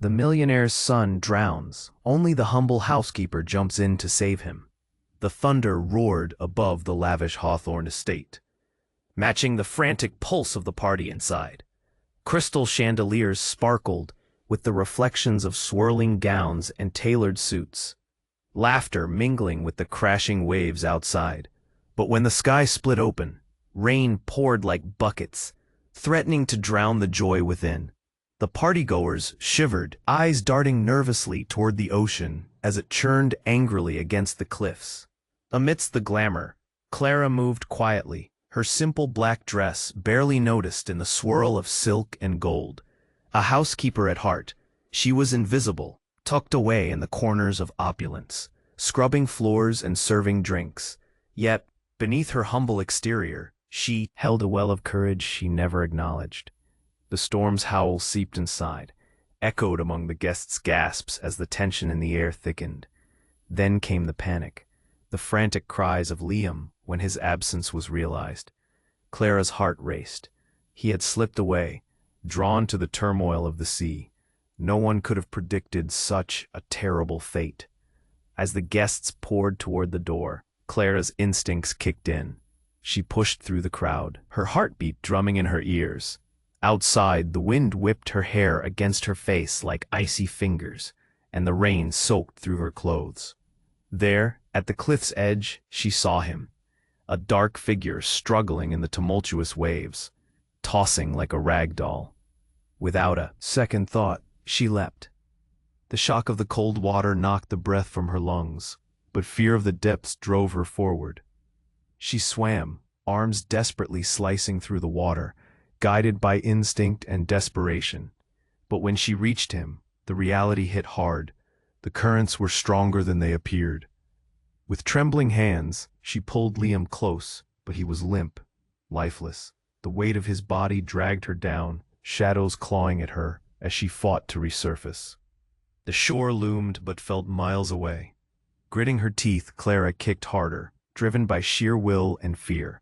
The millionaire's son drowns. Only the humble housekeeper jumps in to save him. The thunder roared above the lavish Hawthorne estate, matching the frantic pulse of the party inside. Crystal chandeliers sparkled with the reflections of swirling gowns and tailored suits, laughter mingling with the crashing waves outside. But when the sky split open, rain poured like buckets, threatening to drown the joy within. The partygoers shivered, eyes darting nervously toward the ocean as it churned angrily against the cliffs. Amidst the glamour, Clara moved quietly, her simple black dress barely noticed in the swirl of silk and gold. A housekeeper at heart, she was invisible, tucked away in the corners of opulence, scrubbing floors and serving drinks. Yet, beneath her humble exterior, she held a well of courage she never acknowledged. The storm's howl seeped inside, echoed among the guests' gasps as the tension in the air thickened. Then came the panic, the frantic cries of Liam when his absence was realized. Clara's heart raced. He had slipped away, drawn to the turmoil of the sea. No one could have predicted such a terrible fate. As the guests poured toward the door, Clara's instincts kicked in. She pushed through the crowd, her heartbeat drumming in her ears. Outside, the wind whipped her hair against her face like icy fingers, and the rain soaked through her clothes. There, at the cliff's edge, she saw him, a dark figure struggling in the tumultuous waves, tossing like a rag doll. Without a second thought, she leapt. The shock of the cold water knocked the breath from her lungs, but fear of the depths drove her forward. She swam, arms desperately slicing through the water, guided by instinct and desperation. But when she reached him, the reality hit hard. The currents were stronger than they appeared. With trembling hands, she pulled Liam close, but he was limp, lifeless. The weight of his body dragged her down, shadows clawing at her as she fought to resurface. The shore loomed but felt miles away. Gritting her teeth, Clara kicked harder, driven by sheer will and fear.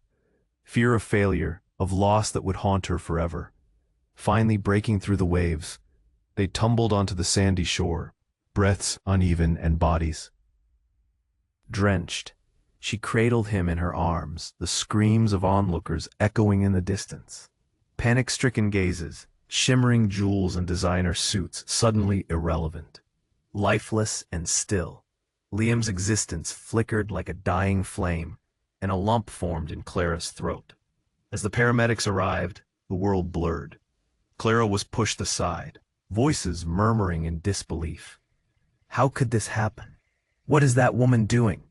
Fear of failure, of loss that would haunt her forever. Finally breaking through the waves, they tumbled onto the sandy shore, breaths uneven and bodies drenched. She cradled him in her arms, the screams of onlookers echoing in the distance. Panic-stricken gazes, shimmering jewels and designer suits suddenly irrelevant. Lifeless and still, Liam's existence flickered like a dying flame, and a lump formed in Clara's throat. As the paramedics arrived, the world blurred. Clara was pushed aside, voices murmuring in disbelief. How could this happen? What is that woman doing?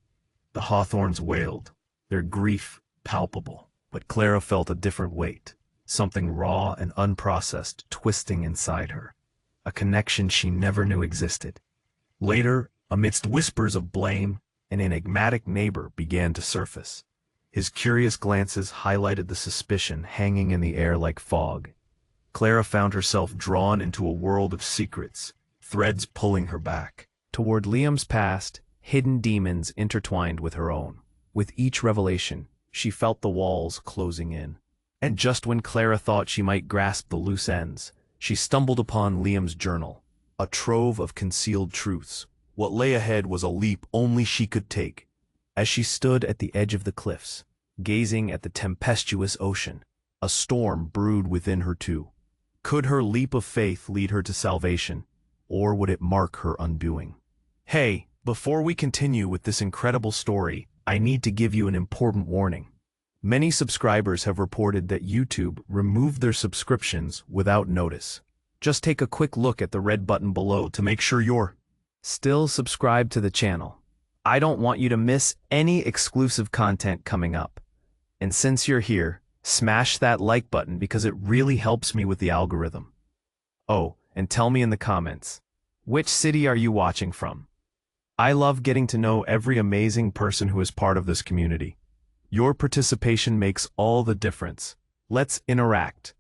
The Hawthorns wailed, their grief palpable. But Clara felt a different weight, something raw and unprocessed twisting inside her, a connection she never knew existed. Later, amidst whispers of blame, an enigmatic neighbor began to surface. His curious glances highlighted the suspicion hanging in the air like fog. Clara found herself drawn into a world of secrets, threads pulling her back. Toward Liam's past, hidden demons intertwined with her own. With each revelation, she felt the walls closing in. And just when Clara thought she might grasp the loose ends, she stumbled upon Liam's journal, a trove of concealed truths. What lay ahead was a leap only she could take. As she stood at the edge of the cliffs, gazing at the tempestuous ocean, a storm brewed within her too. Could her leap of faith lead her to salvation, or would it mark her undoing? Hey, before we continue with this incredible story, I need to give you an important warning. Many subscribers have reported that YouTube removed their subscriptions without notice. Just take a quick look at the red button below to make sure you're still subscribed to the channel. I don't want you to miss any exclusive content coming up. And since you're here, smash that like button because it really helps me with the algorithm. Oh, and tell me in the comments, which city are you watching from? I love getting to know every amazing person who is part of this community. Your participation makes all the difference. Let's interact.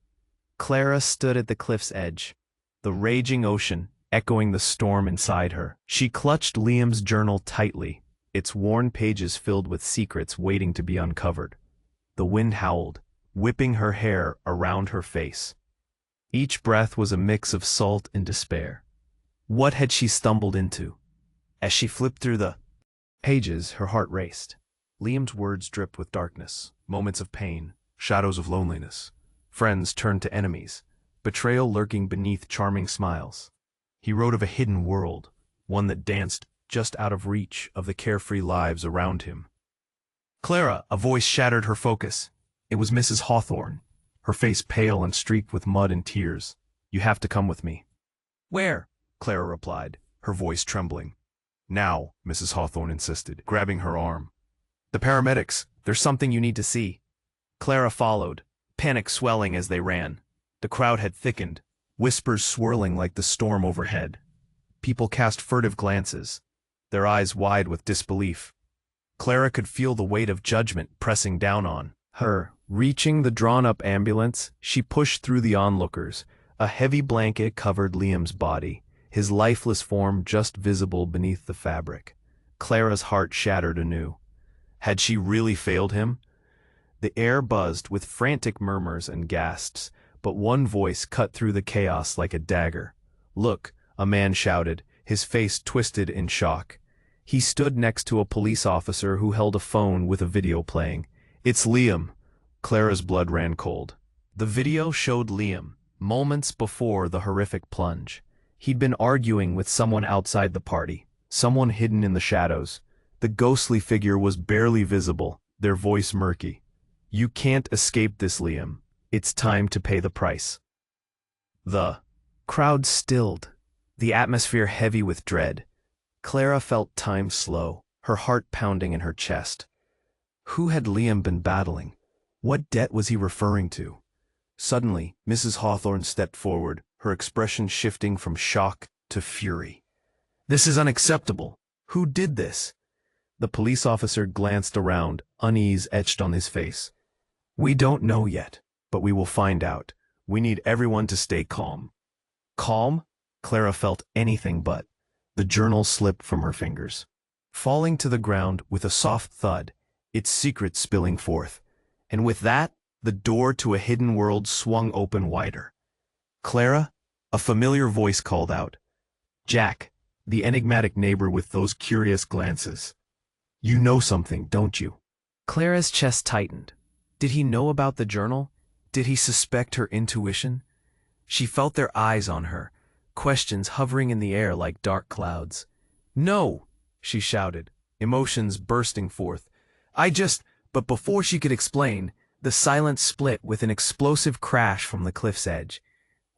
Clara stood at the cliff's edge, the raging ocean echoing the storm inside her. She clutched Liam's journal tightly, its worn pages filled with secrets waiting to be uncovered. The wind howled, whipping her hair around her face. Each breath was a mix of salt and despair. What had she stumbled into? As she flipped through the pages, her heart raced. Liam's words dripped with darkness, moments of pain, shadows of loneliness. Friends turned to enemies, betrayal lurking beneath charming smiles. He wrote of a hidden world, one that danced just out of reach of the carefree lives around him. Clara, a voice shattered her focus. It was Mrs. Hawthorne, her face pale and streaked with mud and tears. You have to come with me. Where? Clara replied, her voice trembling. Now, Mrs. Hawthorne insisted, grabbing her arm. The paramedics, there's something you need to see. Clara followed, panic swelling as they ran. The crowd had thickened, whispers swirling like the storm overhead. People cast furtive glances, their eyes wide with disbelief. Clara could feel the weight of judgment pressing down on her. Reaching the drawn-up ambulance, she pushed through the onlookers. A heavy blanket covered Liam's body, his lifeless form just visible beneath the fabric. Clara's heart shattered anew. Had she really failed him? The air buzzed with frantic murmurs and gasps, but one voice cut through the chaos like a dagger. Look, a man shouted, his face twisted in shock. He stood next to a police officer who held a phone with a video playing. It's Liam. Clara's blood ran cold. The video showed Liam, moments before the horrific plunge. He'd been arguing with someone outside the party, someone hidden in the shadows. The ghostly figure was barely visible, their voice murky. You can't escape this, Liam. It's time to pay the price. The crowd stilled, the atmosphere heavy with dread. Clara felt time slow, her heart pounding in her chest. Who had Liam been battling? What debt was he referring to? Suddenly, Mrs. Hawthorne stepped forward, her expression shifting from shock to fury. This is unacceptable. Who did this? The police officer glanced around, unease etched on his face. We don't know yet, but we will find out. We need everyone to stay calm. Calm? Clara felt anything but. The journal slipped from her fingers, falling to the ground with a soft thud, its secret spilling forth. And with that, the door to a hidden world swung open wider. Clara, a familiar voice called out. Jack, the enigmatic neighbor with those curious glances. You know something, don't you? Clara's chest tightened. Did he know about the journal? Did he suspect her intuition? She felt their eyes on her, questions hovering in the air like dark clouds. No, she shouted, emotions bursting forth. But before she could explain, the silence split with an explosive crash from the cliff's edge,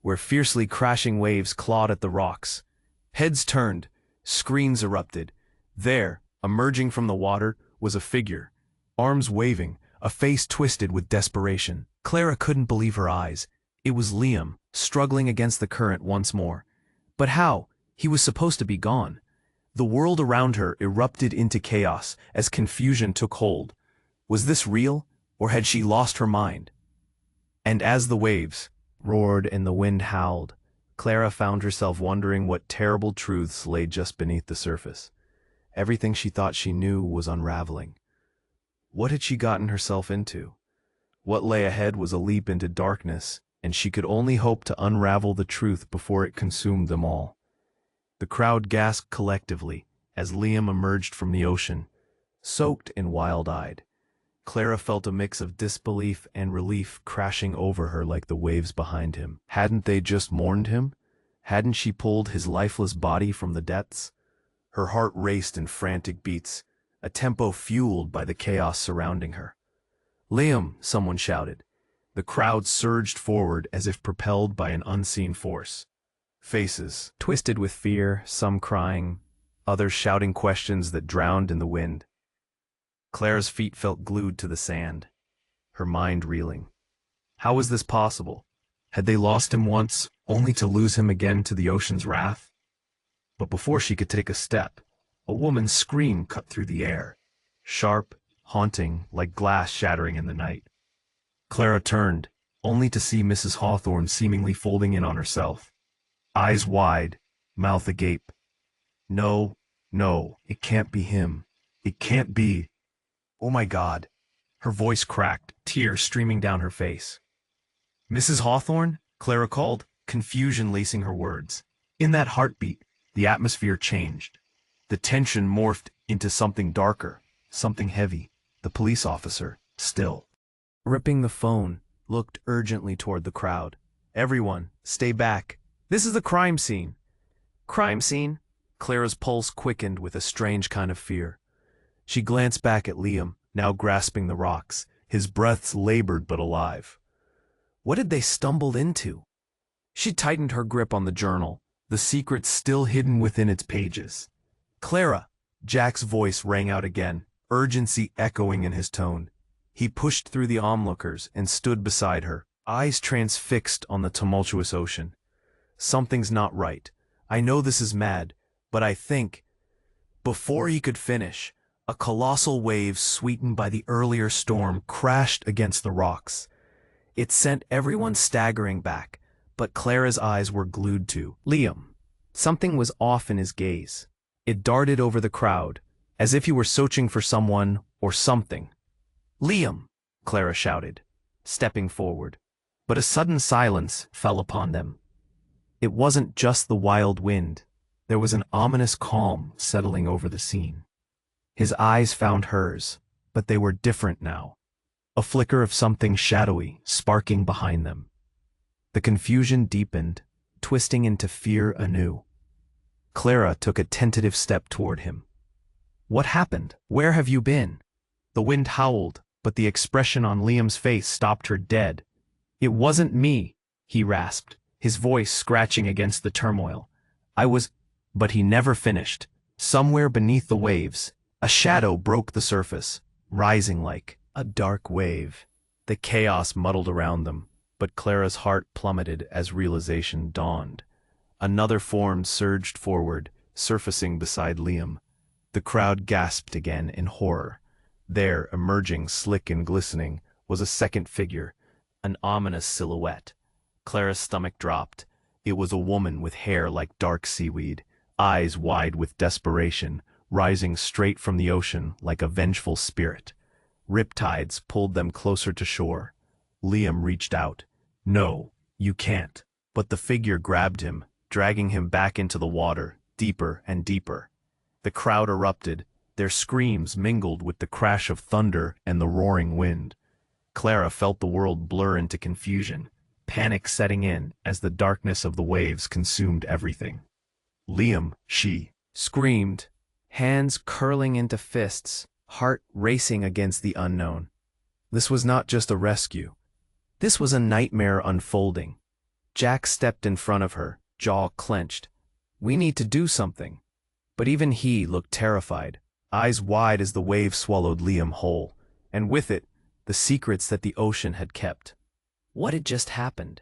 where fiercely crashing waves clawed at the rocks. Heads turned, screams erupted. There, emerging from the water, was a figure, arms waving, a face twisted with desperation. Clara couldn't believe her eyes. It was Liam, struggling against the current once more. But how? He was supposed to be gone. The world around her erupted into chaos as confusion took hold. Was this real, or had she lost her mind? And as the waves roared and the wind howled, Clara found herself wondering what terrible truths lay just beneath the surface. Everything she thought she knew was unraveling. What had she gotten herself into? What lay ahead was a leap into darkness, and she could only hope to unravel the truth before it consumed them all. The crowd gasped collectively as Liam emerged from the ocean, soaked and wild-eyed. Clara felt a mix of disbelief and relief crashing over her like the waves behind him. Hadn't they just mourned him? Hadn't she pulled his lifeless body from the depths? Her heart raced in frantic beats, a tempo fueled by the chaos surrounding her. Liam, someone shouted. The crowd surged forward as if propelled by an unseen force. Faces, twisted with fear, some crying, others shouting questions that drowned in the wind. Clara's feet felt glued to the sand, her mind reeling. How was this possible? Had they lost him once, only to lose him again to the ocean's wrath? But before she could take a step, a woman's scream cut through the air, sharp, haunting, like glass shattering in the night. Clara turned, only to see Mrs. Hawthorne seemingly folding in on herself, eyes wide, mouth agape. No, no, it can't be him. It can't be. Oh my God. Her voice cracked, tears streaming down her face. Mrs. Hawthorne? Clara called, confusion lacing her words. In that heartbeat, The atmosphere changed. The tension morphed into something darker, something heavy. The police officer, still gripping the phone, looked urgently toward the crowd. "Everyone, stay back. This is the crime scene." "Crime scene?" Clara's pulse quickened with a strange kind of fear. She glanced back at Liam, now grasping the rocks, his breaths labored but alive. What had they stumbled into? She tightened her grip on the journal, the secret still hidden within its pages. "Clara!" Jack's voice rang out again, urgency echoing in his tone. He pushed through the onlookers and stood beside her, eyes transfixed on the tumultuous ocean. "Something's not right. I know this is mad, but I think—" Before he could finish, a colossal wave sweetened by the earlier storm crashed against the rocks. It sent everyone staggering back, but Clara's eyes were glued to Liam. Something was off in his gaze. It darted over the crowd, as if he were searching for someone or something. "Liam!" Clara shouted, stepping forward. But a sudden silence fell upon them. It wasn't just the wild wind. There was an ominous calm settling over the scene. His eyes found hers, but they were different now. A flicker of something shadowy sparking behind them. The confusion deepened, twisting into fear anew. Clara took a tentative step toward him. "What happened? Where have you been?" The wind howled, but the expression on Liam's face stopped her dead. "It wasn't me," he rasped, his voice scratching against the turmoil. "I was—" But he never finished. Somewhere beneath the waves, a shadow broke the surface, rising like a dark wave. The chaos muddled around them, but Clara's heart plummeted as realization dawned. Another form surged forward, surfacing beside Liam. The crowd gasped again in horror. There, emerging slick and glistening, was a second figure, an ominous silhouette. Clara's stomach dropped. It was a woman with hair like dark seaweed, eyes wide with desperation, rising straight from the ocean like a vengeful spirit. Riptides pulled them closer to shore. Liam reached out. "No, you can't." But the figure grabbed him, dragging him back into the water, deeper and deeper. The crowd erupted, their screams mingled with the crash of thunder and the roaring wind. Clara felt the world blur into confusion, panic setting in as the darkness of the waves consumed everything. "Liam," she screamed, hands curling into fists, heart racing against the unknown. This was not just a rescue. This was a nightmare unfolding. Jack stepped in front of her, jaw clenched. "We need to do something." But even he looked terrified, eyes wide as the wave swallowed Liam whole, and with it, the secrets that the ocean had kept. What had just happened?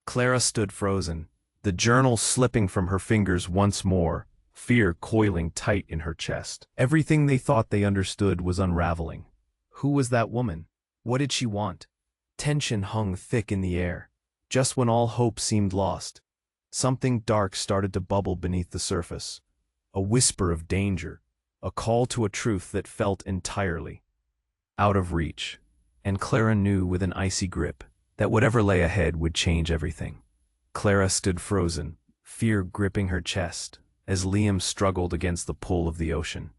Clara stood frozen, the journal slipping from her fingers once more, fear coiling tight in her chest. Everything they thought they understood was unraveling. Who was that woman? What did she want? Tension hung thick in the air. Just when all hope seemed lost, something dark started to bubble beneath the surface. A whisper of danger, a call to a truth that felt entirely out of reach. And Clara knew with an icy grip that whatever lay ahead would change everything. Clara stood frozen, fear gripping her chest, as Liam struggled against the pull of the ocean.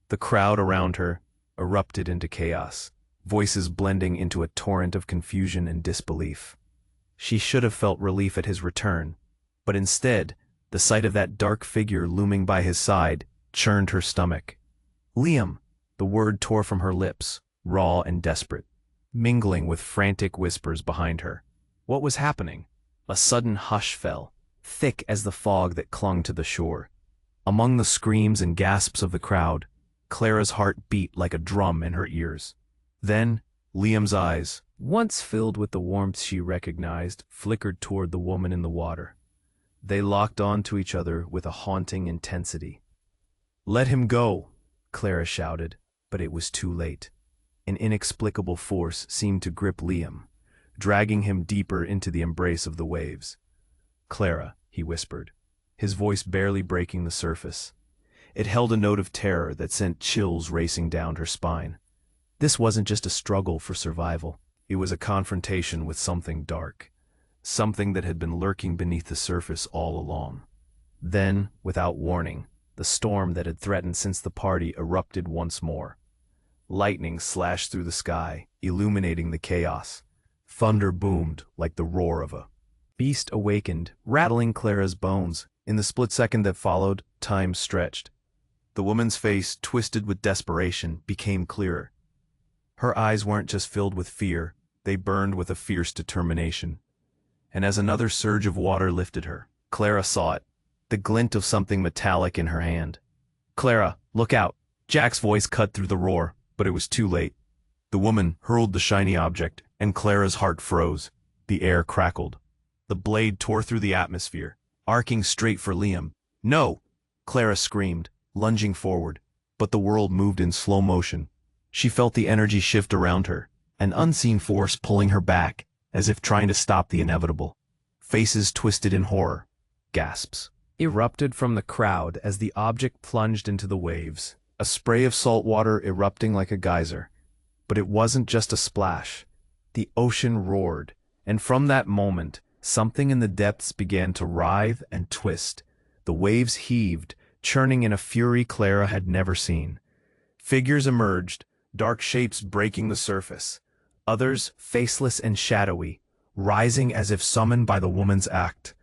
The crowd around her erupted into chaos, voices blending into a torrent of confusion and disbelief. She should have felt relief at his return, but instead, the sight of that dark figure looming by his side churned her stomach. "Liam!" The word tore from her lips, raw and desperate, mingling with frantic whispers behind her. What was happening? A sudden hush fell, thick as the fog that clung to the shore. Among the screams and gasps of the crowd, Clara's heart beat like a drum in her ears. Then, Liam's eyes, once filled with the warmth she recognized, flickered toward the woman in the water. They locked onto each other with a haunting intensity. "Let him go!" Clara shouted, but it was too late. An inexplicable force seemed to grip Liam, dragging him deeper into the embrace of the waves. "Clara," he whispered, his voice barely breaking the surface. It held a note of terror that sent chills racing down her spine. This wasn't just a struggle for survival. It was a confrontation with something dark, something that had been lurking beneath the surface all along. Then, without warning, the storm that had threatened since the party erupted once more. Lightning slashed through the sky, illuminating the chaos. Thunder boomed like the roar of a beast awakened, rattling Clara's bones. In the split second that followed, time stretched. The woman's face, twisted with desperation, became clearer. Her eyes weren't just filled with fear, they burned with a fierce determination. And as another surge of water lifted her, Clara saw it, the glint of something metallic in her hand. "Clara, look out!" Jack's voice cut through the roar, but it was too late. The woman hurled the shiny object, and Clara's heart froze. The air crackled. The blade tore through the atmosphere, arcing straight for Liam. "No!" Clara screamed, lunging forward, but the world moved in slow motion. She felt the energy shift around her, an unseen force pulling her back, as if trying to stop the inevitable. Faces twisted in horror. Gasps erupted from the crowd as the object plunged into the waves, a spray of salt water erupting like a geyser. But it wasn't just a splash. The ocean roared, and from that moment, something in the depths began to writhe and twist. The waves heaved, churning in a fury Clara had never seen. Figures emerged, dark shapes breaking the surface. Others, faceless and shadowy, rising as if summoned by the woman's act.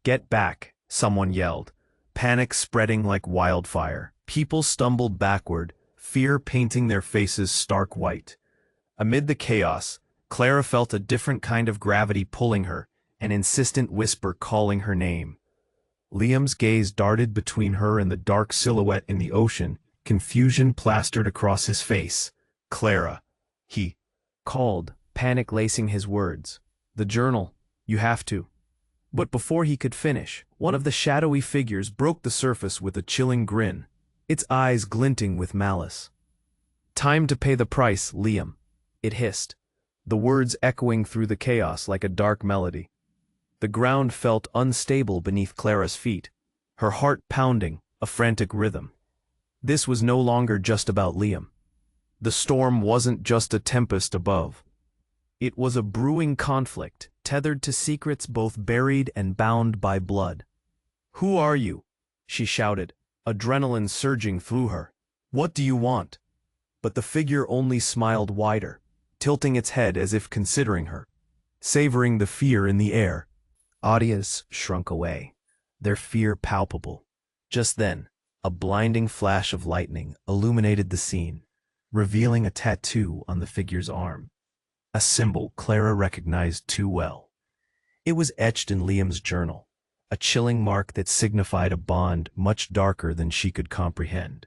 "Get back," someone yelled, panic spreading like wildfire. People stumbled backward, fear painting their faces stark white. Amid the chaos, Clara felt a different kind of gravity pulling her, an insistent whisper calling her name. Liam's gaze darted between her and the dark silhouette in the ocean, confusion plastered across his face. "Clara," he called, panic lacing his words. "The journal, you have to." But before he could finish, one of the shadowy figures broke the surface with a chilling grin, its eyes glinting with malice. "Time to pay the price, Liam," it hissed, the words echoing through the chaos like a dark melody. The ground felt unstable beneath Clara's feet, her heart pounding, a frantic rhythm. This was no longer just about Liam. The storm wasn't just a tempest above. It was a brewing conflict, tethered to secrets both buried and bound by blood. "Who are you?" she shouted, adrenaline surging through her. "What do you want?" But the figure only smiled wider, tilting its head as if considering her, savoring the fear in the air. Audience shrunk away, their fear palpable. Just then, a blinding flash of lightning illuminated the scene, revealing a tattoo on the figure's arm. A symbol Clara recognized too well. It was etched in Liam's journal, a chilling mark that signified a bond much darker than she could comprehend.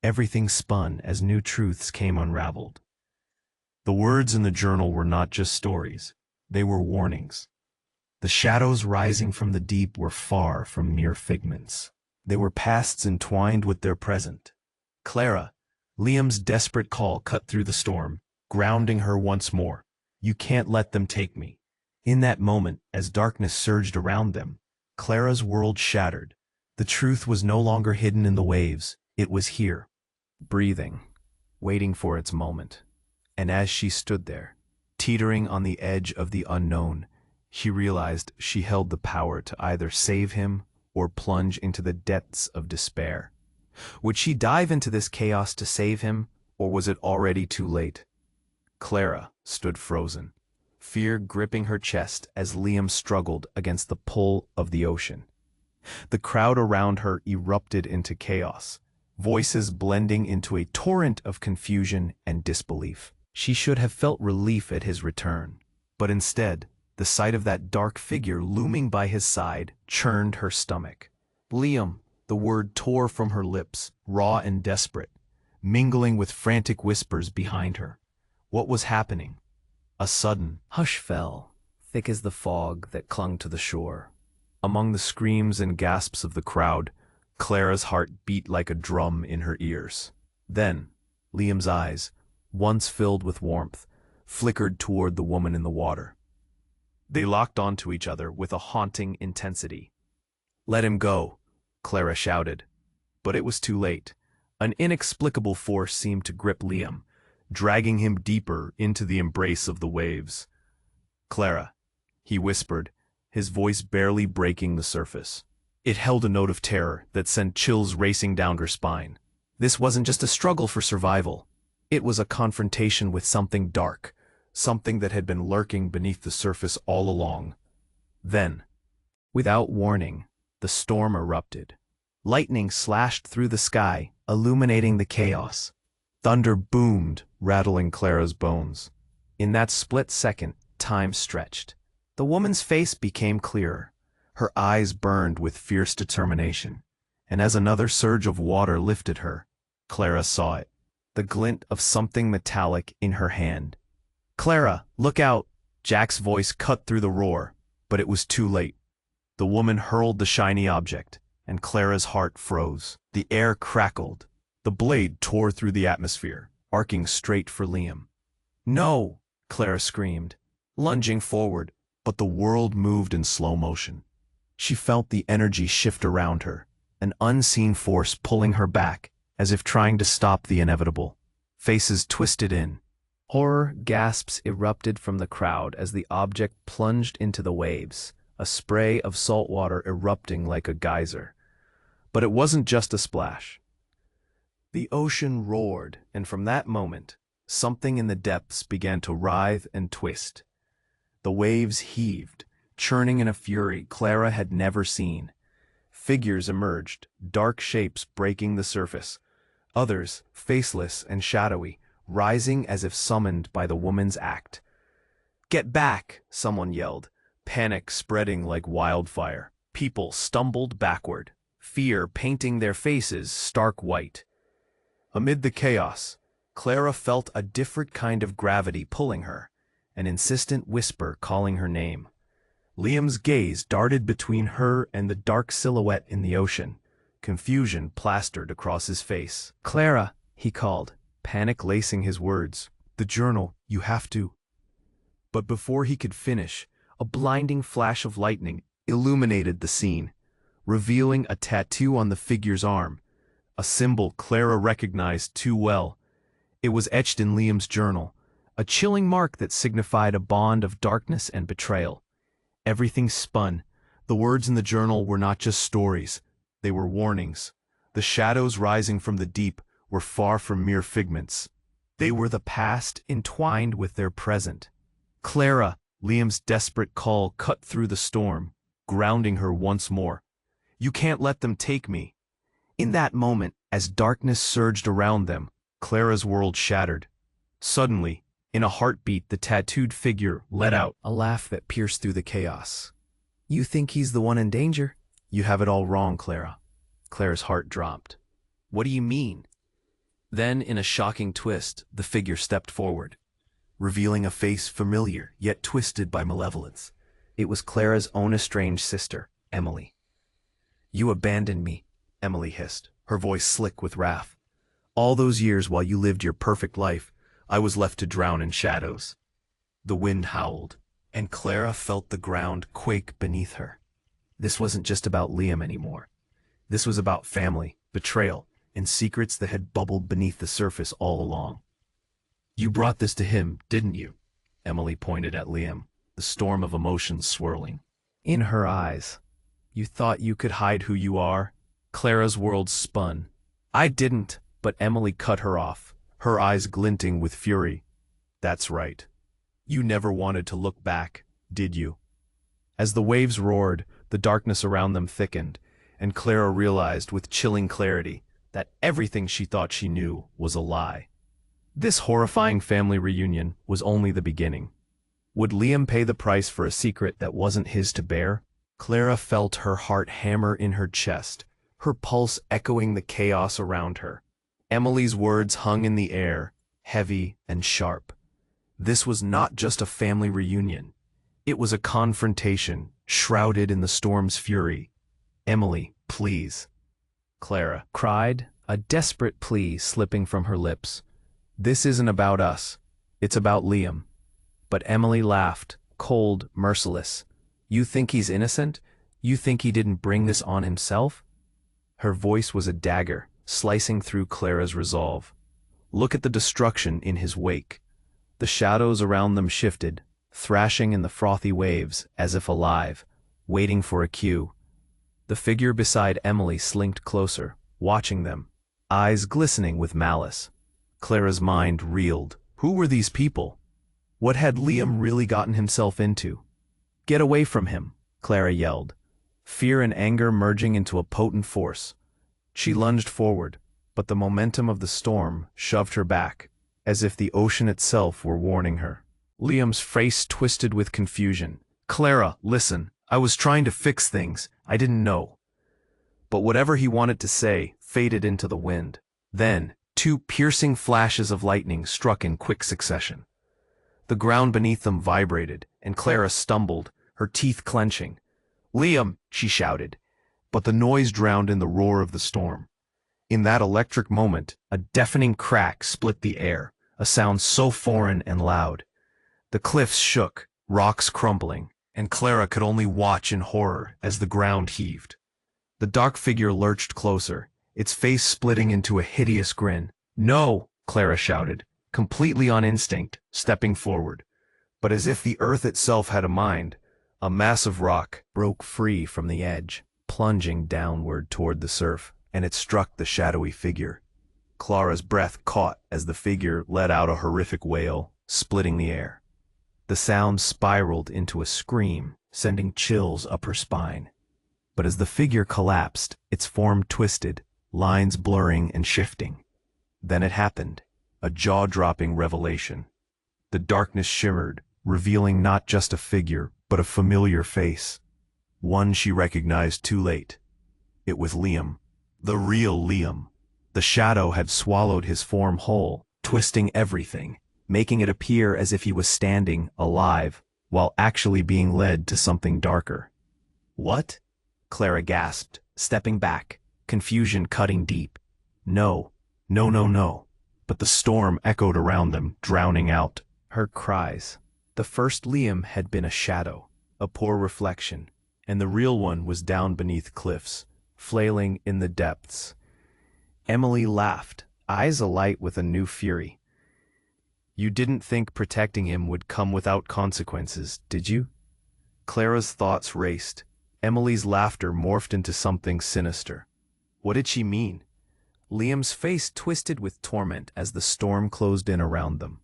Everything spun as new truths came unraveled. The words in the journal were not just stories, they were warnings. The shadows rising from the deep were far from mere figments. They were pasts entwined with their present. "Clara," Liam's desperate call cut through the storm, grounding her once more. "You can't let them take me." In that moment, as darkness surged around them, Clara's world shattered. The truth was no longer hidden in the waves, it was here, breathing, waiting for its moment. And as she stood there, teetering on the edge of the unknown, she realized she held the power to either save him or plunge into the depths of despair. Would she dive into this chaos to save him, or was it already too late? Clara stood frozen, fear gripping her chest as Liam struggled against the pull of the ocean. The crowd around her erupted into chaos, voices blending into a torrent of confusion and disbelief. She should have felt relief at his return, but instead, the sight of that dark figure looming by his side churned her stomach. "Liam," the word tore from her lips, raw and desperate, mingling with frantic whispers behind her. What was happening? A sudden hush fell, thick as the fog that clung to the shore. Among the screams and gasps of the crowd, Clara's heart beat like a drum in her ears. Then, Liam's eyes, once filled with warmth, flickered toward the woman in the water. They locked onto each other with a haunting intensity. "Let him go," Clara shouted. But it was too late. An inexplicable force seemed to grip Liam, dragging him deeper into the embrace of the waves. "Clara," he whispered, his voice barely breaking the surface. It held a note of terror that sent chills racing down her spine. This wasn't just a struggle for survival. It was a confrontation with something dark, something that had been lurking beneath the surface all along. Then, without warning, the storm erupted. Lightning slashed through the sky, illuminating the chaos. Thunder boomed, rattling Clara's bones. In that split second, time stretched. The woman's face became clearer. Her eyes burned with fierce determination. And as another surge of water lifted her, Clara saw it. The glint of something metallic in her hand. "Clara, look out!" Jack's voice cut through the roar, but it was too late. The woman hurled the shiny object, and Clara's heart froze. The air crackled. The blade tore through the atmosphere, arcing straight for Liam. "No!" Clara screamed, lunging forward, but the world moved in slow motion. She felt the energy shift around her, an unseen force pulling her back, as if trying to stop the inevitable. Faces twisted in. Horror gasps erupted from the crowd as the object plunged into the waves, a spray of salt water erupting like a geyser. But it wasn't just a splash. The ocean roared, and from that moment, something in the depths began to writhe and twist. The waves heaved, churning in a fury Clara had never seen. Figures emerged, dark shapes breaking the surface. Others, faceless and shadowy, rising as if summoned by the woman's act. "Get back!" someone yelled, panic spreading like wildfire. People stumbled backward, fear painting their faces stark white. Amid the chaos, Clara felt a different kind of gravity pulling her, an insistent whisper calling her name. Liam's gaze darted between her and the dark silhouette in the ocean, confusion plastered across his face. "Clara," he called, panic lacing his words. "The journal, you have to." But before he could finish, a blinding flash of lightning illuminated the scene, revealing a tattoo on the figure's arm, a symbol Clara recognized too well. It was etched in Liam's journal, a chilling mark that signified a bond of darkness and betrayal. Everything spun. The words in the journal were not just stories, they were warnings. The shadows rising from the deep were far from mere figments. They were the past entwined with their present. "Clara!" Liam's desperate call cut through the storm, grounding her once more. "You can't let them take me." In that moment, as darkness surged around them, Clara's world shattered. Suddenly, in a heartbeat, the tattooed figure let out a laugh that pierced through the chaos. "You think he's the one in danger?" "You have it all wrong, Clara." Clara's heart dropped. "What do you mean?" Then, in a shocking twist, the figure stepped forward, revealing a face familiar yet twisted by malevolence. It was Clara's own estranged sister, Emily. "You abandoned me," Emily hissed, her voice slick with wrath. "All those years while you lived your perfect life, I was left to drown in shadows." The wind howled, and Clara felt the ground quake beneath her. This wasn't just about Liam anymore. This was about family, betrayal, and secrets that had bubbled beneath the surface all along. "You brought this to him, didn't you?" Emily pointed at Liam, the storm of emotions swirling in her eyes. "You thought you could hide who you are?" Clara's world spun. "I didn't," but Emily cut her off, her eyes glinting with fury. "That's right. You never wanted to look back, did you?" As the waves roared, the darkness around them thickened, and Clara realized with chilling clarity that everything she thought she knew was a lie. This horrifying family reunion was only the beginning. Would Liam pay the price for a secret that wasn't his to bear? Clara felt her heart hammer in her chest, her pulse echoing the chaos around her. Emily's words hung in the air, heavy and sharp. This was not just a family reunion. It was a confrontation, shrouded in the storm's fury. "Emily, please," Clara cried, a desperate plea slipping from her lips. "This isn't about us. It's about Liam." But Emily laughed, cold, merciless. "You think he's innocent? You think he didn't bring this on himself?" Her voice was a dagger, slicing through Clara's resolve. "Look at the destruction in his wake." The shadows around them shifted, thrashing in the frothy waves as if alive, waiting for a cue. The figure beside Emily slinked closer, watching them, eyes glistening with malice. Clara's mind reeled. Who were these people? What had Liam really gotten himself into? "Get away from him," Clara yelled, fear and anger merging into a potent force. She lunged forward, but the momentum of the storm shoved her back, as if the ocean itself were warning her. Liam's face twisted with confusion. "Clara, listen, I was trying to fix things, I didn't know." But whatever he wanted to say faded into the wind. Then, two piercing flashes of lightning struck in quick succession. The ground beneath them vibrated, and Clara stumbled, her teeth clenching. "Liam!" she shouted, but the noise drowned in the roar of the storm. In that electric moment, a deafening crack split the air, a sound so foreign and loud. The cliffs shook, rocks crumbling, and Clara could only watch in horror as the ground heaved. The dark figure lurched closer, its face splitting into a hideous grin. "No!" Clara shouted, completely on instinct, stepping forward. But as if the earth itself had a mind, a massive rock broke free from the edge, plunging downward toward the surf, and it struck the shadowy figure. Clara's breath caught as the figure let out a horrific wail, splitting the air. The sound spiraled into a scream, sending chills up her spine. But as the figure collapsed, its form twisted, lines blurring and shifting. Then it happened, a jaw-dropping revelation. The darkness shimmered, revealing not just a figure, but a familiar face. One she recognized too late. It was Liam. The real Liam. The shadow had swallowed his form whole, twisting everything, making it appear as if he was standing, alive, while actually being led to something darker. "What?" Clara gasped, stepping back, confusion cutting deep. No. But the storm echoed around them, drowning out her cries. The first Liam had been a shadow, a poor reflection, and the real one was down beneath cliffs, flailing in the depths. Emily laughed, eyes alight with a new fury. "You didn't think protecting him would come without consequences, did you?" Clara's thoughts raced. Emily's laughter morphed into something sinister. What did she mean? Liam's face twisted with torment as the storm closed in around them.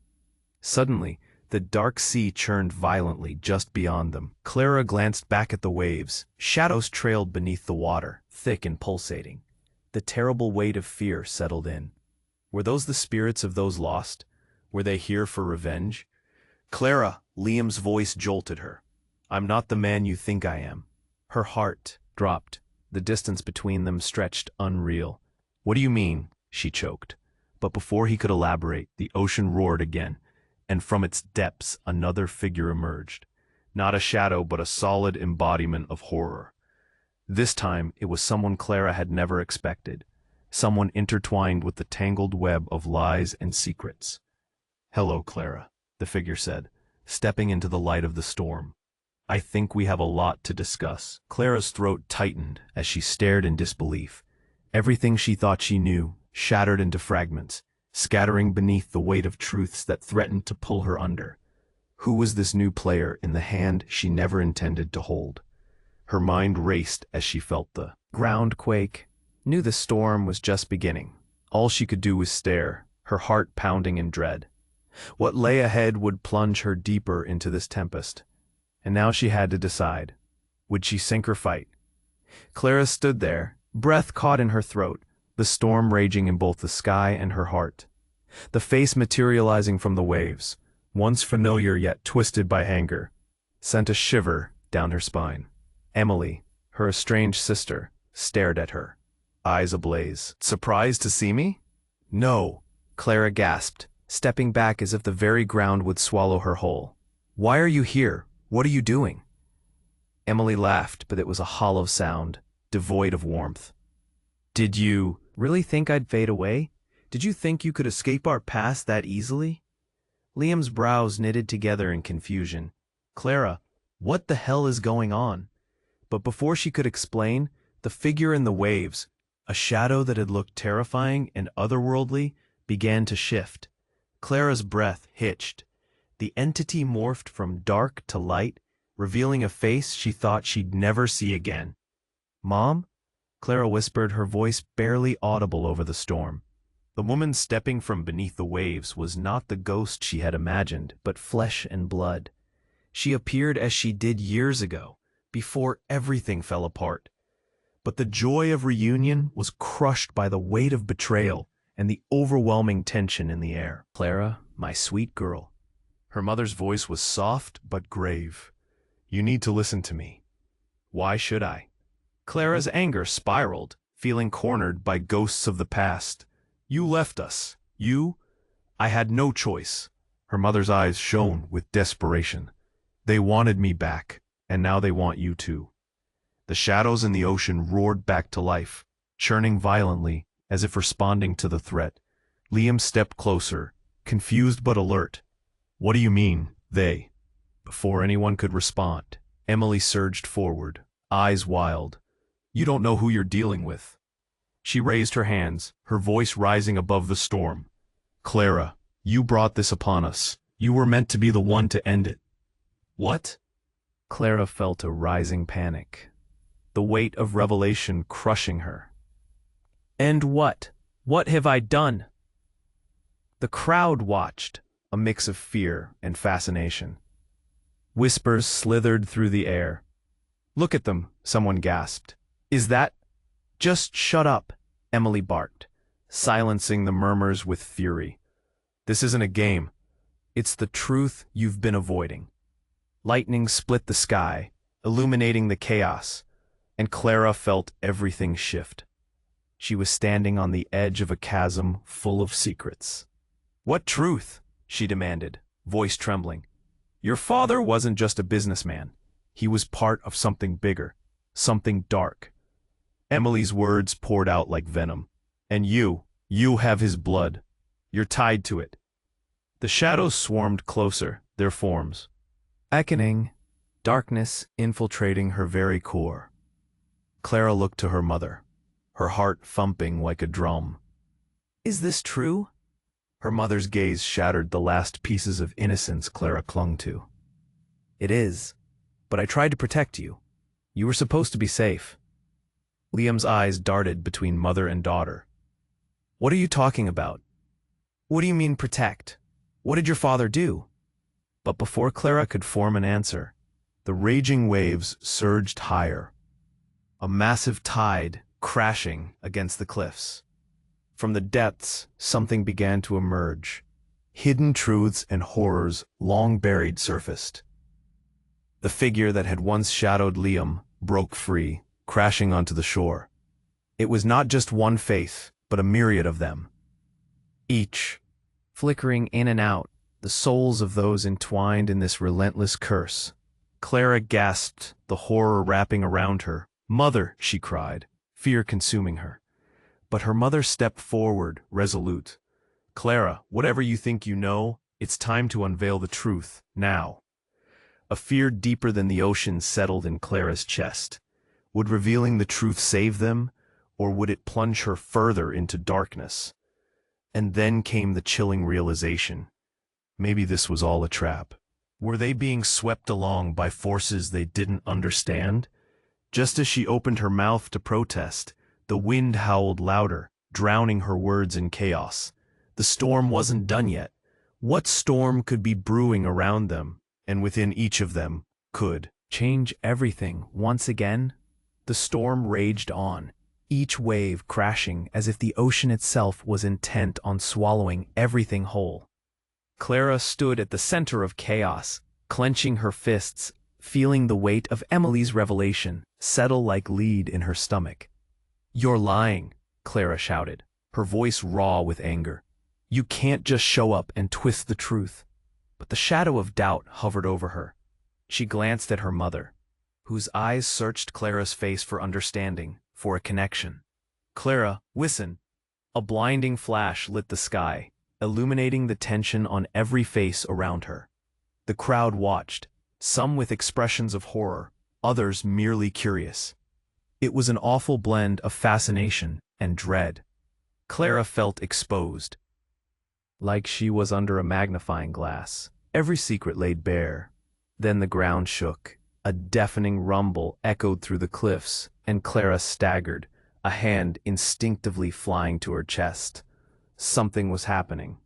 Suddenly, the dark sea churned violently just beyond them. Clara glanced back at the waves. Shadows trailed beneath the water, thick and pulsating. The terrible weight of fear settled in. Were those the spirits of those lost? Were they here for revenge? "Clara," Liam's voice jolted her. "I'm not the man you think I am." Her heart dropped. The distance between them stretched unreal. "What do you mean?" she choked. But before he could elaborate, the ocean roared again, and from its depths another figure emerged. Not a shadow, but a solid embodiment of horror. This time, it was someone Clara had never expected, someone intertwined with the tangled web of lies and secrets. "Hello, Clara," the figure said, stepping into the light of the storm. "I think we have a lot to discuss." Clara's throat tightened as she stared in disbelief. Everything she thought she knew shattered into fragments, scattering beneath the weight of truths that threatened to pull her under. Who was this new player in the hand she never intended to hold? Her mind raced as she felt the ground quake, knew the storm was just beginning. All she could do was stare, her heart pounding in dread. What lay ahead would plunge her deeper into this tempest. And now she had to decide. Would she sink or fight? Clara stood there, breath caught in her throat, the storm raging in both the sky and her heart. The face materializing from the waves, once familiar yet twisted by anger, sent a shiver down her spine. Emily, her estranged sister, stared at her, eyes ablaze. "Surprised to see me?" "No," Clara gasped, stepping back as if the very ground would swallow her whole. "Why are you here? What are you doing?" Emily laughed, but it was a hollow sound, devoid of warmth. "Did you really think I'd fade away? Did you think you could escape our past that easily?" Liam's brows knitted together in confusion. "Clara, what the hell is going on?" But before she could explain, the figure in the waves, a shadow that had looked terrifying and otherworldly, began to shift. Clara's breath hitched. The entity morphed from dark to light, revealing a face she thought she'd never see again. "Mom?" Clara whispered, her voice barely audible over the storm. The woman stepping from beneath the waves was not the ghost she had imagined, but flesh and blood. She appeared as she did years ago, before everything fell apart. But the joy of reunion was crushed by the weight of betrayal and the overwhelming tension in the air. "Clara, my sweet girl." Her mother's voice was soft but grave. "You need to listen to me." "Why should I?" Clara's anger spiraled, feeling cornered by ghosts of the past. "You left us. You—" "I had no choice." Her mother's eyes shone with desperation. "They wanted me back, and now they want you too." The shadows in the ocean roared back to life, churning violently as if responding to the threat. Liam stepped closer, confused but alert. "What do you mean, they?" Before anyone could respond, Emily surged forward, eyes wild. "You don't know who you're dealing with." She raised her hands, her voice rising above the storm. "Clara, you brought this upon us. You were meant to be the one to end it." "What?" Clara felt a rising panic, the weight of revelation crushing her. "And what? What have I done?" The crowd watched, a mix of fear and fascination. Whispers slithered through the air. "Look at them," someone gasped. "Is that—" "Just shut up," Emily barked, silencing the murmurs with fury. "This isn't a game. It's the truth you've been avoiding." Lightning split the sky, illuminating the chaos, and Clara felt everything shift. She was standing on the edge of a chasm full of secrets. "What truth?" she demanded, voice trembling. "Your father wasn't just a businessman. He was part of something bigger, something dark." Emily's words poured out like venom. "And you have his blood. You're tied to it." The shadows swarmed closer, their forms beckoning, darkness infiltrating her very core. Clara looked to her mother, her heart thumping like a drum. "Is this true?" Her mother's gaze shattered the last pieces of innocence Clara clung to. "It is, but I tried to protect you. You were supposed to be safe." Liam's eyes darted between mother and daughter. "What are you talking about? What do you mean protect? What did your father do?" But before Clara could form an answer, the raging waves surged higher, a massive tide crashing against the cliffs. From the depths, something began to emerge. Hidden truths and horrors long buried surfaced. The figure that had once shadowed Liam broke free, crashing onto the shore. It was not just one face, but a myriad of them. Each, flickering in and out, the souls of those entwined in this relentless curse. Clara gasped, the horror wrapping around her. "Mother," she cried, fear consuming her. But her mother stepped forward, resolute. "Clara, whatever you think you know, it's time to unveil the truth, now." A fear deeper than the ocean settled in Clara's chest. Would revealing the truth save them, or would it plunge her further into darkness? And then came the chilling realization. Maybe this was all a trap. Were they being swept along by forces they didn't understand? Just as she opened her mouth to protest, the wind howled louder, drowning her words in chaos. The storm wasn't done yet. What storm could be brewing around them, and within each of them, could change everything once again? The storm raged on, each wave crashing as if the ocean itself was intent on swallowing everything whole. Clara stood at the center of chaos, clenching her fists, feeling the weight of Emily's revelation settle like lead in her stomach. "You're lying," Clara shouted, her voice raw with anger. "You can't just show up and twist the truth." But the shadow of doubt hovered over her. She glanced at her mother, whose eyes searched Clara's face for understanding, for a connection. "Clara, listen." A blinding flash lit the sky, illuminating the tension on every face around her. The crowd watched, some with expressions of horror, others merely curious. It was an awful blend of fascination and dread. Clara felt exposed, like she was under a magnifying glass, every secret laid bare. Then the ground shook. A deafening rumble echoed through the cliffs, and Clara staggered, a hand instinctively flying to her chest. Something was happening.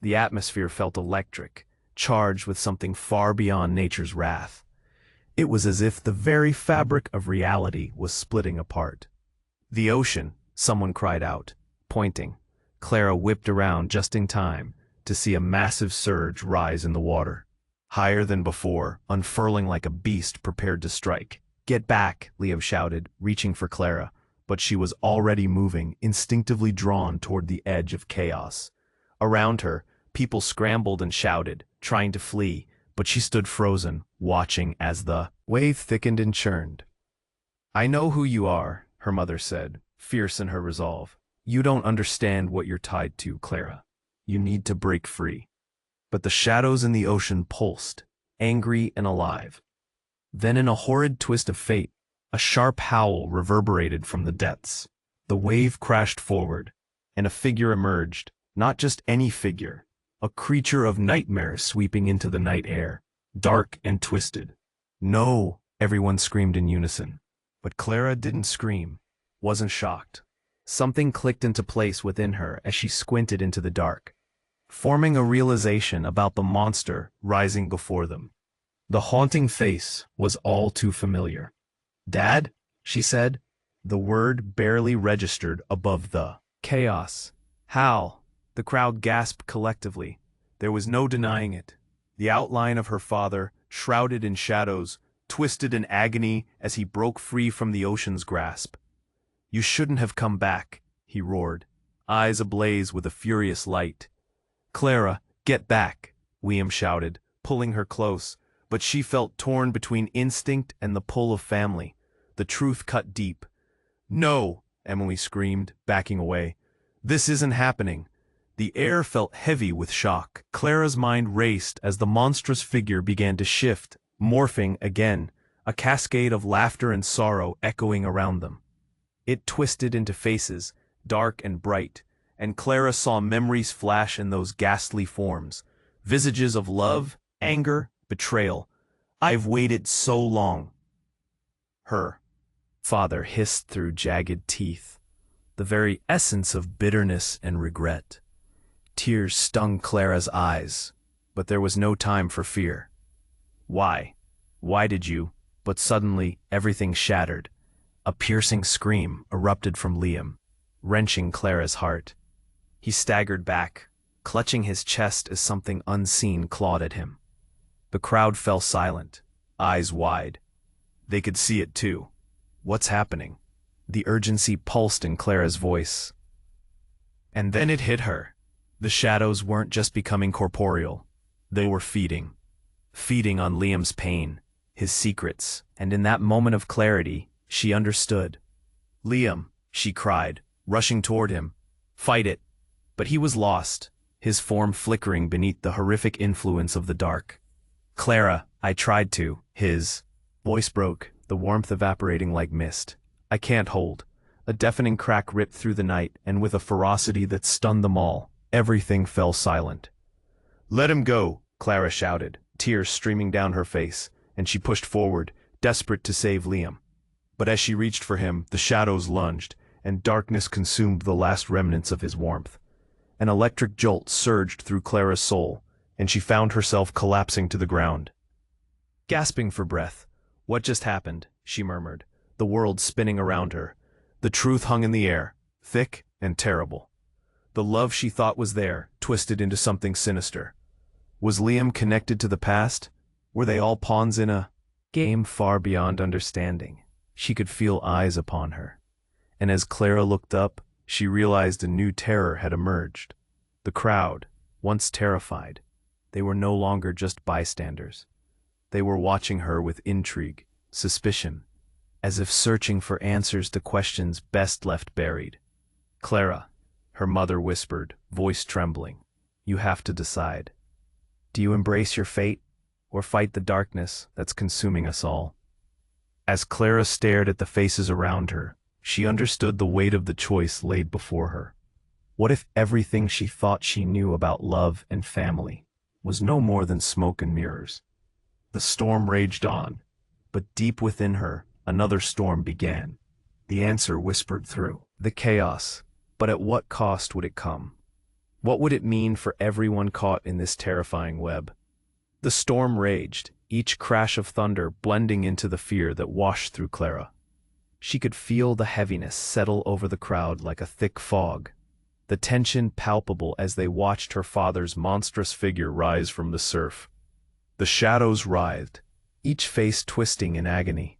The atmosphere felt electric, charged with something far beyond nature's wrath. It was as if the very fabric of reality was splitting apart. "The ocean," someone cried out, pointing. Clara whipped around just in time to see a massive surge rise in the water, higher than before, unfurling like a beast prepared to strike. "Get back," Liam shouted, reaching for Clara, but she was already moving, instinctively drawn toward the edge of chaos. Around her, people scrambled and shouted, trying to flee, but she stood frozen, watching as the wave thickened and churned. "I know who you are," her mother said, fierce in her resolve. "You don't understand what you're tied to, Clara. You need to break free." But the shadows in the ocean pulsed, angry and alive. Then in a horrid twist of fate, a sharp howl reverberated from the depths. The wave crashed forward, and a figure emerged, not just any figure, a creature of nightmare sweeping into the night air, dark and twisted. "No!" everyone screamed in unison. But Clara didn't scream, wasn't shocked. Something clicked into place within her as she squinted into the dark, forming a realization about the monster rising before them. The haunting face was all too familiar. "Dad?" she said, the word barely registered above the chaos. "Hal!" The crowd gasped collectively. There was no denying it. The outline of her father, shrouded in shadows, twisted in agony as he broke free from the ocean's grasp. "You shouldn't have come back," he roared, eyes ablaze with a furious light. "Clara, get back," Liam shouted, pulling her close, but she felt torn between instinct and the pull of family. The truth cut deep. "No!" Emily screamed, backing away. "This isn't happening." The air felt heavy with shock. Clara's mind raced as the monstrous figure began to shift, morphing again, a cascade of laughter and sorrow echoing around them. It twisted into faces, dark and bright, and Clara saw memories flash in those ghastly forms, visages of love, anger, betrayal. "I've waited so long." Her father hissed through jagged teeth, the very essence of bitterness and regret. Tears stung Clara's eyes, but there was no time for fear. "Why? Why did you?" But suddenly, everything shattered. A piercing scream erupted from Liam, wrenching Clara's heart. He staggered back, clutching his chest as something unseen clawed at him. The crowd fell silent, eyes wide. They could see it too. "What's happening?" The urgency pulsed in Clara's voice. And then it hit her. The shadows weren't just becoming corporeal. They were feeding. Feeding on Liam's pain, his secrets, and in that moment of clarity, she understood. "Liam," she cried, rushing toward him. "Fight it." But he was lost, his form flickering beneath the horrific influence of the dark. "Clara, I tried to." His voice broke, the warmth evaporating like mist. "I can't hold." A deafening crack ripped through the night, and with a ferocity that stunned them all, everything fell silent. "Let him go," Clara shouted, tears streaming down her face, and she pushed forward, desperate to save Liam. But as she reached for him, the shadows lunged, and darkness consumed the last remnants of his warmth. An electric jolt surged through Clara's soul, and she found herself collapsing to the ground. Gasping for breath, "What just happened?" she murmured, the world spinning around her. The truth hung in the air, thick and terrible. The love she thought was there, twisted into something sinister. Was Liam connected to the past? Were they all pawns in a game far beyond understanding? She could feel eyes upon her. And as Clara looked up, she realized a new terror had emerged. The crowd, once terrified, they were no longer just bystanders. They were watching her with intrigue, suspicion, as if searching for answers to questions best left buried. "Clara," her mother whispered, voice trembling, "you have to decide. Do you embrace your fate, or fight the darkness that's consuming us all?" As Clara stared at the faces around her, she understood the weight of the choice laid before her. What if everything she thought she knew about love and family was no more than smoke and mirrors? The storm raged on, but deep within her, another storm began. The answer whispered through the chaos. But at what cost would it come? What would it mean for everyone caught in this terrifying web? The storm raged, each crash of thunder blending into the fear that washed through Clara. She could feel the heaviness settle over the crowd like a thick fog, the tension palpable as they watched her father's monstrous figure rise from the surf. The shadows writhed, each face twisting in agony.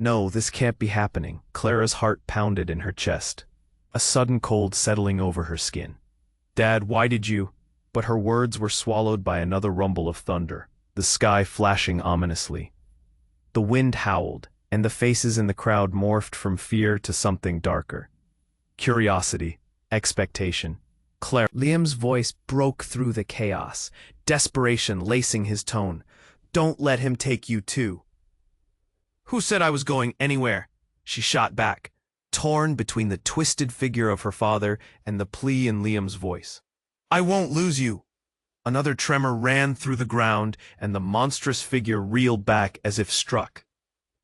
No, this can't be happening. Clara's heart pounded in her chest, a sudden cold settling over her skin. Dad, why did you? But her words were swallowed by another rumble of thunder, the sky flashing ominously. The wind howled, and the faces in the crowd morphed from fear to something darker. Curiosity, expectation. Liam's voice broke through the chaos, desperation lacing his tone. Don't let him take you too. Who said I was going anywhere? She shot back, torn between the twisted figure of her father and the plea in Liam's voice. I won't lose you. Another tremor ran through the ground, and the monstrous figure reeled back as if struck.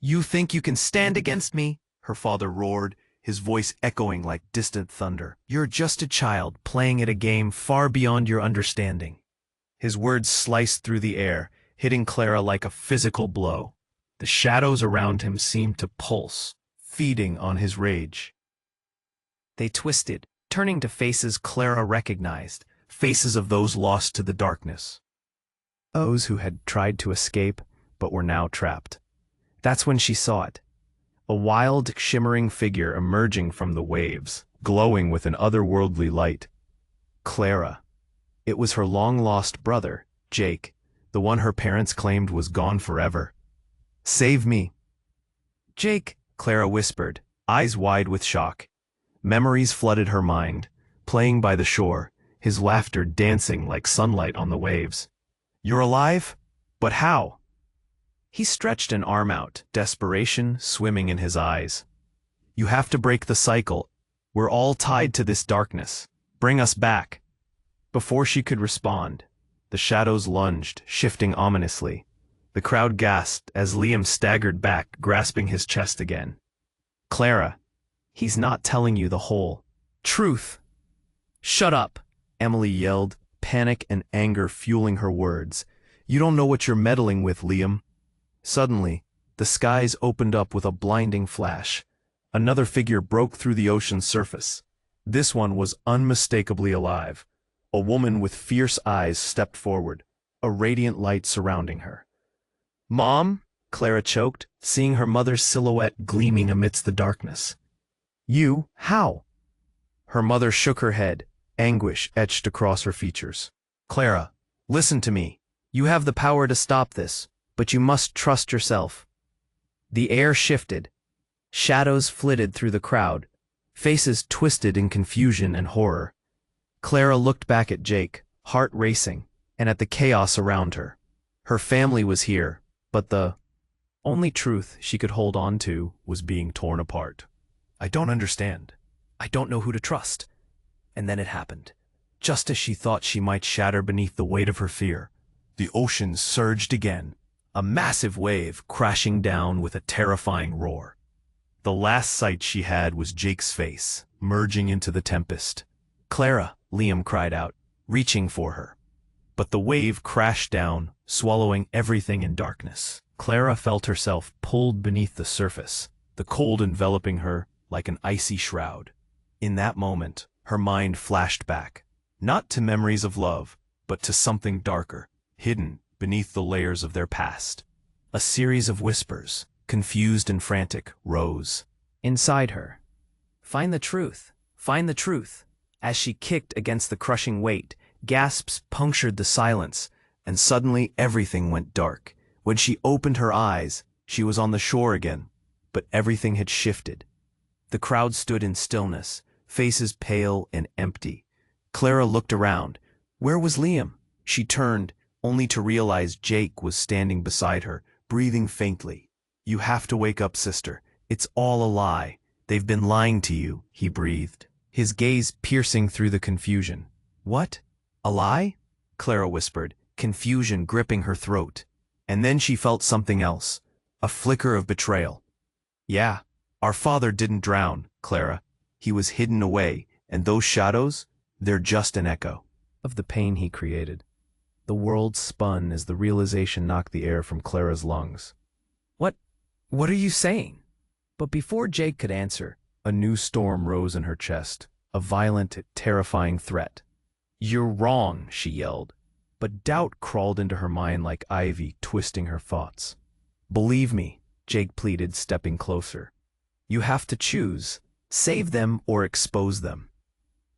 You think you can stand against me? Her father roared, his voice echoing like distant thunder. You're just a child playing at a game far beyond your understanding. His words sliced through the air, hitting Clara like a physical blow. The shadows around him seemed to pulse, feeding on his rage. They twisted, turning to faces Clara recognized, faces of those lost to the darkness. Those who had tried to escape, but were now trapped. That's when she saw it. A wild, shimmering figure emerging from the waves, glowing with an otherworldly light. Clara. It was her long-lost brother, Jake, the one her parents claimed was gone forever. Save me. Jake, Clara whispered, eyes wide with shock. Memories flooded her mind, playing by the shore, his laughter dancing like sunlight on the waves. You're alive? But how? He stretched an arm out, desperation swimming in his eyes. You have to break the cycle. We're all tied to this darkness. Bring us back. Before she could respond, the shadows lunged, shifting ominously. The crowd gasped as Liam staggered back, grasping his chest again. Clara, he's not telling you the whole truth. Shut up, Emily yelled, panic and anger fueling her words. You don't know what you're meddling with, Liam. Suddenly, the skies opened up with a blinding flash. Another figure broke through the ocean's surface. This one was unmistakably alive. A woman with fierce eyes stepped forward, a radiant light surrounding her. Mom? Clara choked, seeing her mother's silhouette gleaming amidst the darkness. You? How? Her mother shook her head, anguish etched across her features. Clara, listen to me. You have the power to stop this, but you must trust yourself. The air shifted. Shadows flitted through the crowd, faces twisted in confusion and horror. Clara looked back at Jake, heart racing, and at the chaos around her. Her family was here, but the only truth she could hold on to was being torn apart. I don't understand. I don't know who to trust. And then it happened. Just as she thought she might shatter beneath the weight of her fear, the ocean surged again, a massive wave crashing down with a terrifying roar. The last sight she had was Jake's face, merging into the tempest. Clara, Liam cried out, reaching for her. But the wave crashed down, swallowing everything in darkness. Clara felt herself pulled beneath the surface, the cold enveloping her like an icy shroud. In that moment, her mind flashed back, not to memories of love, but to something darker, hidden beneath the layers of their past. A series of whispers, confused and frantic, rose inside her. Find the truth. Find the truth. As she kicked against the crushing weight, gasps punctured the silence, and suddenly everything went dark. When she opened her eyes, she was on the shore again, but everything had shifted. The crowd stood in stillness, faces pale and empty. Clara looked around. Where was Liam? She turned, only to realize Jake was standing beside her, breathing faintly. You have to wake up, sister. It's all a lie. They've been lying to you, he breathed, his gaze piercing through the confusion. What? A lie? Clara whispered, confusion gripping her throat. And then she felt something else, a flicker of betrayal. Yeah, Our father didn't drown, Clara. He was hidden away, and those shadows, they're just an echo of the pain he created. The world spun as the realization knocked the air from Clara's lungs. What are you saying? But before Jake could answer, a new storm rose in her chest, a violent, terrifying threat. You're wrong, she yelled, but doubt crawled into her mind like ivy, twisting her thoughts. Believe me, Jake pleaded, stepping closer. You have to choose, save them or expose them.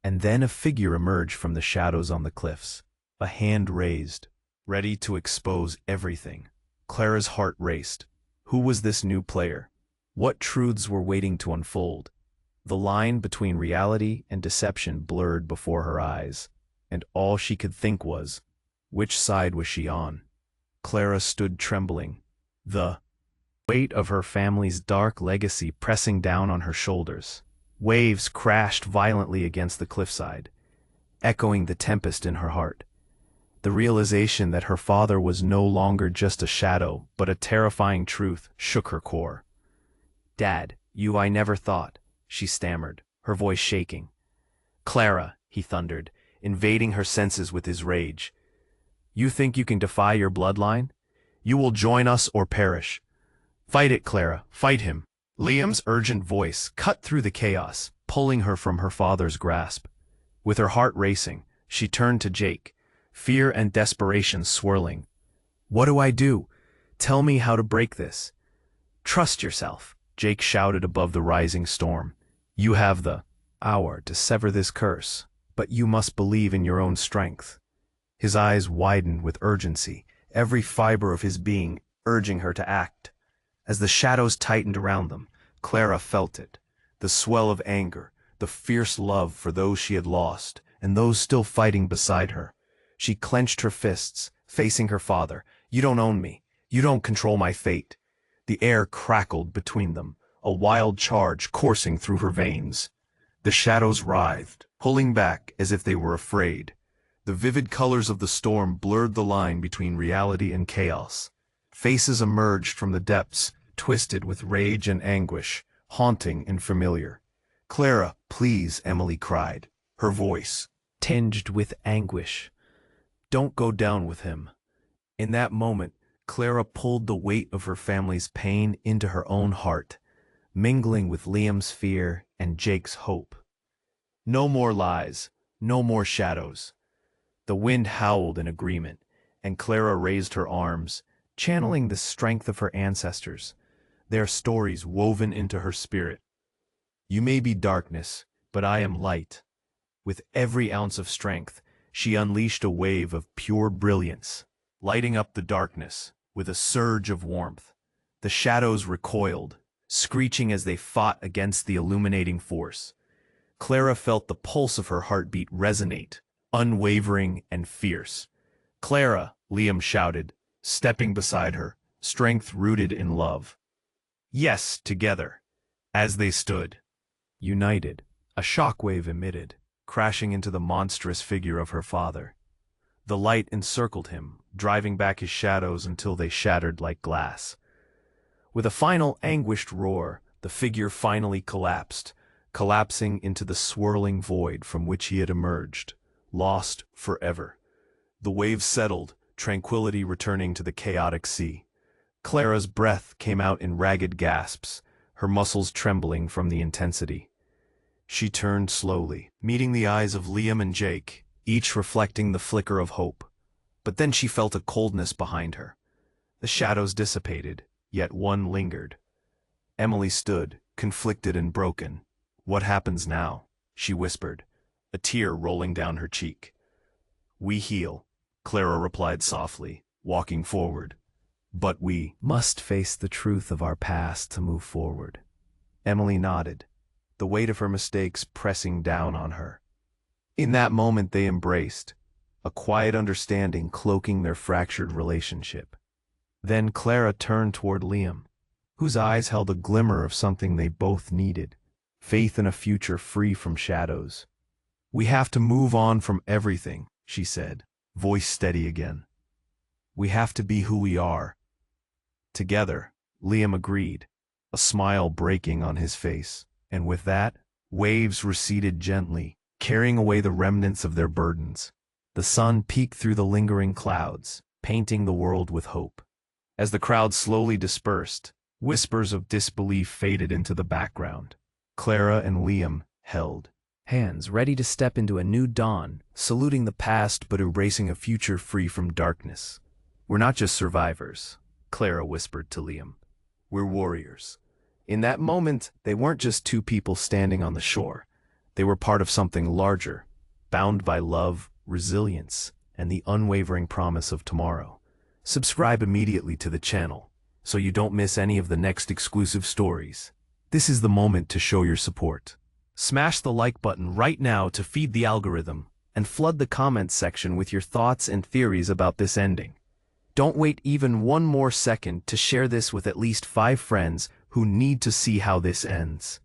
And then a figure emerged from the shadows on the cliffs, a hand raised, ready to expose everything. Clara's heart raced. Who was this new player? What truths were waiting to unfold? The line between reality and deception blurred before her eyes, and all she could think was, which side was she on? Clara stood trembling, the weight of her family's dark legacy pressing down on her shoulders. Waves crashed violently against the cliffside, echoing the tempest in her heart. The realization that her father was no longer just a shadow, but a terrifying truth, shook her core. Dad, I never thought, she stammered, her voice shaking. Clara, he thundered, invading her senses with his rage. You think you can defy your bloodline? You will join us or perish. Fight it, Clara, fight him. Liam's urgent voice cut through the chaos, pulling her from her father's grasp. With her heart racing, she turned to Jake, fear and desperation swirling. What do I do? Tell me how to break this. Trust yourself, Jake shouted above the rising storm. You have the hour to sever this curse, but you must believe in your own strength. His eyes widened with urgency, every fiber of his being urging her to act. As the shadows tightened around them, Clara felt it, the swell of anger, the fierce love for those she had lost, and those still fighting beside her. She clenched her fists, facing her father. You don't own me. You don't control my fate. The air crackled between them, a wild charge coursing through her veins. The shadows writhed, pulling back as if they were afraid. The vivid colors of the storm blurred the line between reality and chaos. Faces emerged from the depths, twisted with rage and anguish, haunting and familiar. Clara, please, Emily cried, her voice tinged with anguish. Don't go down with him. In that moment, Clara pulled the weight of her family's pain into her own heart, mingling with Liam's fear and Jake's hope. No more lies, no more shadows. The wind howled in agreement, and Clara raised her arms, channeling the strength of her ancestors, their stories woven into her spirit. You may be darkness, but I am light. With every ounce of strength, she unleashed a wave of pure brilliance, lighting up the darkness with a surge of warmth. The shadows recoiled, screeching as they fought against the illuminating force. Clara felt the pulse of her heartbeat resonate, unwavering and fierce. Clara, Liam shouted, stepping beside her, strength rooted in love. Yes, together. As they stood, united, a shockwave emitted, crashing into the monstrous figure of her father. The light encircled him, driving back his shadows until they shattered like glass. With a final anguished roar, the figure finally collapsed, collapsing into the swirling void from which he had emerged, lost forever. The waves settled, tranquility returning to the chaotic sea. Clara's breath came out in ragged gasps, her muscles trembling from the intensity. She turned slowly, meeting the eyes of Liam and Jake, each reflecting the flicker of hope. But then she felt a coldness behind her. The shadows dissipated, yet one lingered. Emily stood, conflicted and broken. What happens now? She whispered, a tear rolling down her cheek. We heal, Clara replied softly, walking forward. But we must face the truth of our past to move forward. Emily nodded, the weight of her mistakes pressing down on her. In that moment they embraced, a quiet understanding cloaking their fractured relationship. Then Clara turned toward Liam, whose eyes held a glimmer of something they both needed, faith in a future free from shadows. We have to move on from everything, she said, voice steady again. We have to be who we are. Together, Liam agreed. a smile breaking on his face. And with that, waves receded gently, carrying away the remnants of their burdens. The sun peeked through the lingering clouds, painting the world with hope. As the crowd slowly dispersed, whispers of disbelief faded into the background. Clara and Liam held hands, ready to step into a new dawn, saluting the past but erasing a future free from darkness. "We're not just survivors," Clara whispered to Liam. "We're warriors." In that moment, they weren't just two people standing on the shore. They were part of something larger, bound by love, resilience, and the unwavering promise of tomorrow. Subscribe immediately to the channel so you don't miss any of the next exclusive stories. This is the moment to show your support. Smash the like button right now to feed the algorithm, and flood the comments section with your thoughts and theories about this ending. Don't wait even one more second to share this with at least 5 friends who need to see how this ends.